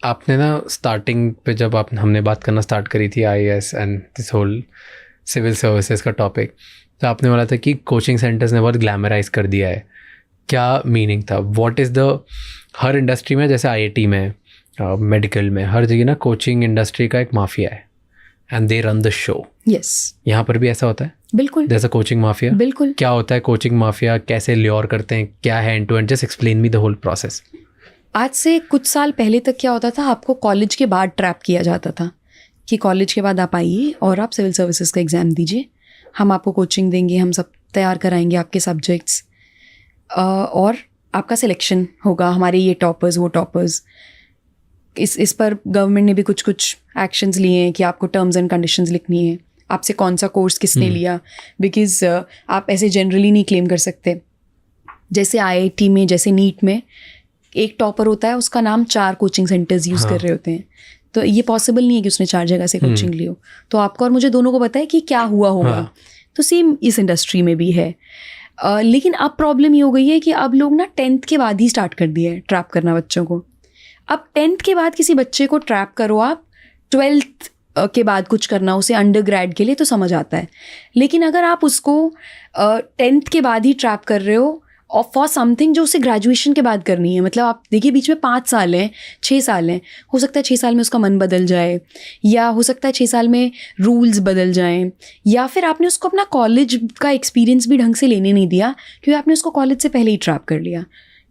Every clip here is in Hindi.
आपने ना स्टार्टिंग पे जब हमने बात करना स्टार्ट करी थी IAS and this whole civil services का टॉपिक, तो आपने बोला था कि कोचिंग सेंटर्स ने बहुत ग्लैमराइज कर दिया है. क्या मीनिंग था? What is the, her industry में जैसे आईआईटी में, मेडिकल में, हर जगह ना कोचिंग इंडस्ट्री का एक माफिया है and they run the show. Yes, यहाँ पर भी ऐसा होता है? बिल्कुल. जैसा कोचिंग माफिया? बिल्कुल. क्या होता है कोचिंग माफिया? कैसे ल्योर करते हैं? क्या है end to end? Just explain me the whole process. आज से कुछ साल पहले तक क्या होता था, आपको कॉलेज के बाद ट्रैप किया जाता था कि कॉलेज के बाद आप आइए और आप सिविल सर्विसेज का एग्ज़ाम दीजिए, हम आपको कोचिंग देंगे, हम सब तैयार कराएंगे आपके सब्जेक्ट्स, और आपका सिलेक्शन होगा, हमारे ये टॉपर्स वो टॉपर्स. इस पर गवर्नमेंट ने भी कुछ एक्शंस लिए हैं कि आपको टर्म्स एंड कंडीशंस लिखनी है, आपसे कौन सा कोर्स किसने लिया, बिकॉज आप ऐसे जनरली नहीं क्लेम कर सकते. जैसे आईआईटी में, जैसे नीट में एक टॉपर होता है, उसका नाम 4 कोचिंग सेंटर्स यूज़ कर रहे होते हैं, तो ये पॉसिबल नहीं है कि उसने 4 जगह से कोचिंग ली हो. तो आपको और मुझे दोनों को पता है कि क्या हुआ होगा. तो सेम इस इंडस्ट्री में भी है. लेकिन अब प्रॉब्लम ये हो गई है कि अब लोग ना 10th के बाद ही स्टार्ट कर दिया है ट्रैप करना बच्चों को. अब 10th के बाद किसी बच्चे को ट्रैप करो आप, 12th के बाद कुछ करना उसे अंडर ग्रेड के लिए तो समझ आता है. लेकिन अगर आप उसको 10th के बाद ही ट्रैप कर रहे हो और फॉर समथिंग जो उसे ग्रेजुएशन के बाद करनी है, मतलब आप देखिए बीच में 5 साल हैं, 6 साल हैं, हो सकता है 6 साल में उसका मन बदल जाए, या हो सकता है 6 साल में रूल्स बदल जाएं, या फिर आपने उसको अपना कॉलेज का एक्सपीरियंस भी ढंग से लेने नहीं दिया क्योंकि आपने उसको कॉलेज से पहले ही ट्रैप कर लिया.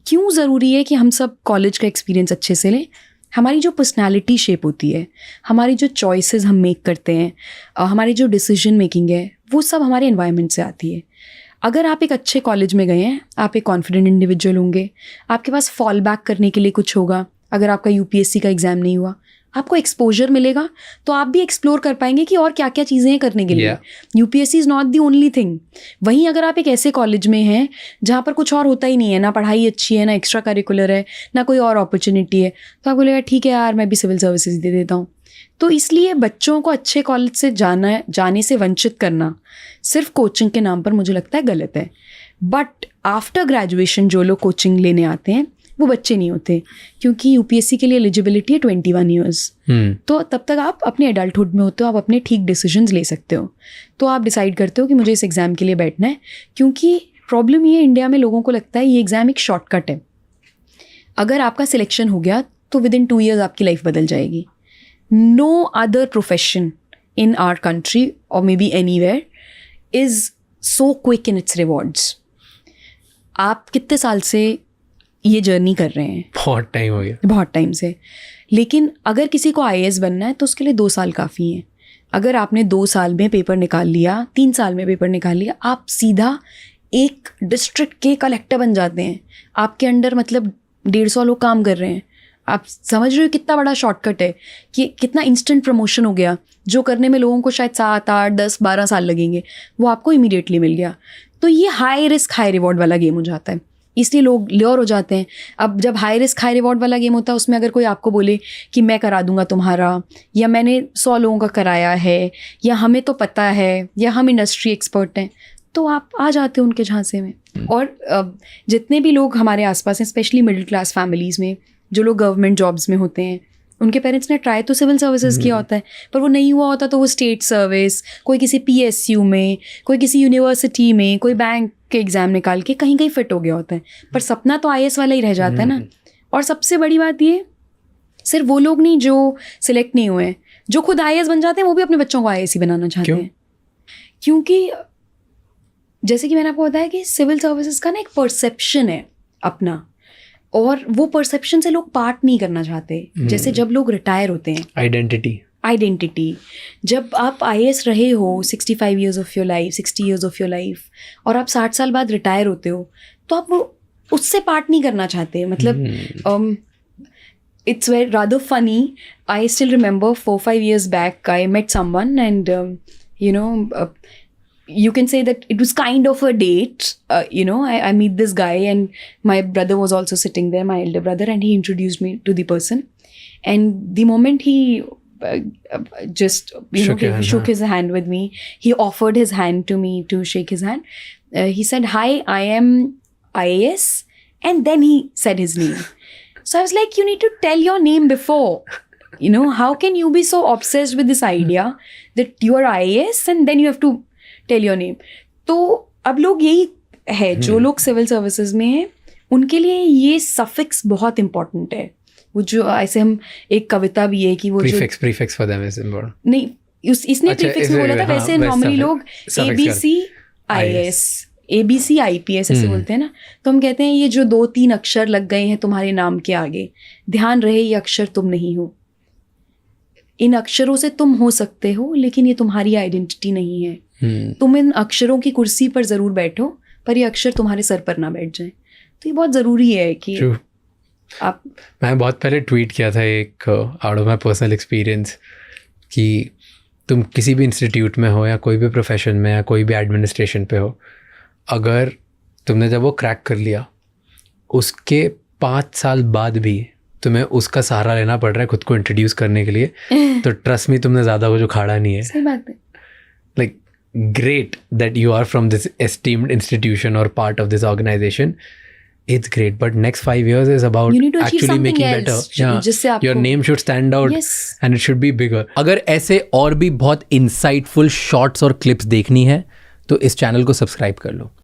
क्यों ज़रूरी है कि हम सब कॉलेज का एक्सपीरियंस अच्छे से लें? हमारी जो पर्सनैलिटी शेप होती है, हमारी जो चॉइसेस हम मेक करते हैं, हमारी जो डिसीजन मेकिंग है, वो सब हमारे एनवायरनमेंट से आती है. अगर आप एक अच्छे कॉलेज में गए हैं, आप एक कॉन्फिडेंट इंडिविजुअल होंगे, आपके पास फॉल बैक करने के लिए कुछ होगा. अगर आपका यूपीएससी का एग्ज़ाम नहीं हुआ, आपको एक्सपोजर मिलेगा, तो आप भी एक्सप्लोर कर पाएंगे कि और क्या क्या चीज़ें हैं करने के लिए. UPSC is not the only thing. वहीं अगर आप एक ऐसे कॉलेज में हैं जहाँ पर कुछ और होता ही नहीं है, ना पढ़ाई अच्छी है, ना एक्स्ट्रा करिकुलर है, ना कोई और अपॉर्चुनिटी है, तो आपको लगेगा ठीक है यार, मैं भी सिविल सर्विसेज दे देता हूँ. तो इसलिए बच्चों को अच्छे कॉलेज से जाने से वंचित करना सिर्फ कोचिंग के नाम पर मुझे लगता है गलत है. बट आफ्टर ग्रेजुएशन जो लोग कोचिंग लेने आते हैं वो बच्चे नहीं होते, क्योंकि यूपीएससी के लिए एलिजिबिलिटी है 21 ईयर्स. तो तब तक आप अपने एडल्टहुड में होते हो, आप अपने ठीक डिसीजंस ले सकते हो. तो आप डिसाइड करते हो कि मुझे इस एग्ज़ाम के लिए बैठना है, क्योंकि प्रॉब्लम ये इंडिया में लोगों को लगता है ये एग्ज़ाम एक शॉर्टकट है. अगर आपका सिलेक्शन हो गया तो विद इन 2 ईयर्स आपकी लाइफ बदल जाएगी. No other profession in our country or maybe anywhere is so quick in its rewards. आप कितने साल से ये जर्नी कर रहे हैं? बहुत टाइम हो गया. बहुत टाइम से. लेकिन अगर किसी को आईएएस बनना है तो उसके लिए 2 साल काफ़ी हैं. अगर आपने 2 साल में पेपर निकाल लिया, 3 साल में पेपर निकाल लिया, आप सीधा एक डिस्ट्रिक्ट के कलेक्टर बन जाते हैं. आपके अंडर मतलब 150 लोग काम कर रहे हैं. आप समझ रहे हो कितना बड़ा शॉर्टकट है, कि कितना इंस्टेंट प्रमोशन हो गया. जो करने में लोगों को शायद 7, 8, 10, 12 साल लगेंगे, वो आपको इमीडिएटली मिल गया. तो ये हाई रिस्क हाई रिवॉर्ड वाला गेम हो जाता है, इसलिए लोग ल्योर हो जाते हैं. अब जब हाई रिस्क हाई रिवॉर्ड वाला गेम होता है, उसमें अगर कोई आपको बोले कि मैं करा दूंगा तुम्हारा, या मैंने 100 लोगों का कराया है, या हमें तो पता है, या हम इंडस्ट्री एक्सपर्ट हैं, तो आप आ जाते हो उनके झांसे में. और जितने भी लोग हमारे आसपास हैं, स्पेशली मिडिल क्लास फैमिलीज़ में, जो लोग गवर्नमेंट जॉब्स में होते हैं, उनके पेरेंट्स ने ट्राई तो सिविल सर्विसेज किया होता है, पर वो नहीं हुआ होता, तो वो स्टेट सर्विस, कोई किसी पीएसयू में, कोई किसी यूनिवर्सिटी में, कोई बैंक के एग्ज़ाम निकाल के कहीं कहीं फिट हो गया होता है. पर सपना तो आईएएस वाला ही रह जाता है ना. और सबसे बड़ी बात ये, सिर्फ वो लोग नहीं जो सिलेक्ट नहीं हुए हैं, जो खुद आईएएस बन जाते हैं, वो भी अपने बच्चों को आईएएस ही बनाना चाहते हैं. क्योंकि जैसे कि मैंने आपको बताया कि सिविल सर्विसेज का ना एक परसेप्शन है अपना, और वो परसेप्शन से लोग पार्ट नहीं करना चाहते. जैसे जब लोग रिटायर होते हैं, आइडेंटिटी, जब आप आईएएस रहे हो 65 years of your life, 60 years of your life, और आप 60 साल बाद रिटायर होते हो, तो आप वो उससे पार्ट नहीं करना चाहते. मतलब it's very rather funny. I still remember 4-5 years back I met someone, and you can say that it was kind of a date. I meet this guy, and my brother was also sitting there, my elder brother, and he introduced me to the person. And the moment he just shook his hand with me, he offered his hand to me to shake his hand. He said, "Hi, I am IAS," and then he said his name. So I was like, you need to tell your name before. You know, how can you be so obsessed with this idea that you are IAS and then you have to tell your name? तो अब लोग यही है, जो लोग सिविल सर्विसेज में हैं उनके लिए ये सफिक्स बहुत इंपॉर्टेंट है. वो जो ऐसे हम एक कविता भी है कि वो prefix for them is important. नहीं, इसने प्रीफिक्स में बोला था. वैसे नॉर्मली लोग ABC IAS ABC IPS ऐसे बोलते हैं ना. तो हम कहते हैं ये जो 2-3 अक्षर लग गए हैं तुम्हारे नाम के आगे, ध्यान रहे ये अक्षर तुम नहीं हो. इन अक्षरों से तुम हो सकते हो लेकिन ये तुम्हारी आइडेंटिटी नहीं है. तुम इन अक्षरों की कुर्सी पर जरूर बैठो पर ये अक्षर तुम्हारे सर पर ना बैठ जाए. तो ये बहुत ज़रूरी है कि आप. मैं बहुत पहले ट्वीट किया था एक out of my personal experience कि तुम किसी भी इंस्टीट्यूट में हो या कोई भी प्रोफेशन में या कोई भी एडमिनिस्ट्रेशन पे हो, अगर तुमने जब वो क्रैक कर लिया उसके 5 साल बाद भी तुम्हें उसका सहारा लेना पड़ रहा है खुद को इंट्रोड्यूस करने के लिए, तो ट्रस्ट मी तुमने ज़्यादा कुछ उखाड़ा नहीं है. सही बात है. Like great that you are from this esteemed institution और part of this organisation. It's great, but next 5 years is about actually making better. Yeah, your name should stand out. Yes. And it should be bigger. अगर ऐसे और भी बहुत insightful shorts और clips देखनी है तो इस चैनल को सब्सक्राइब कर लो.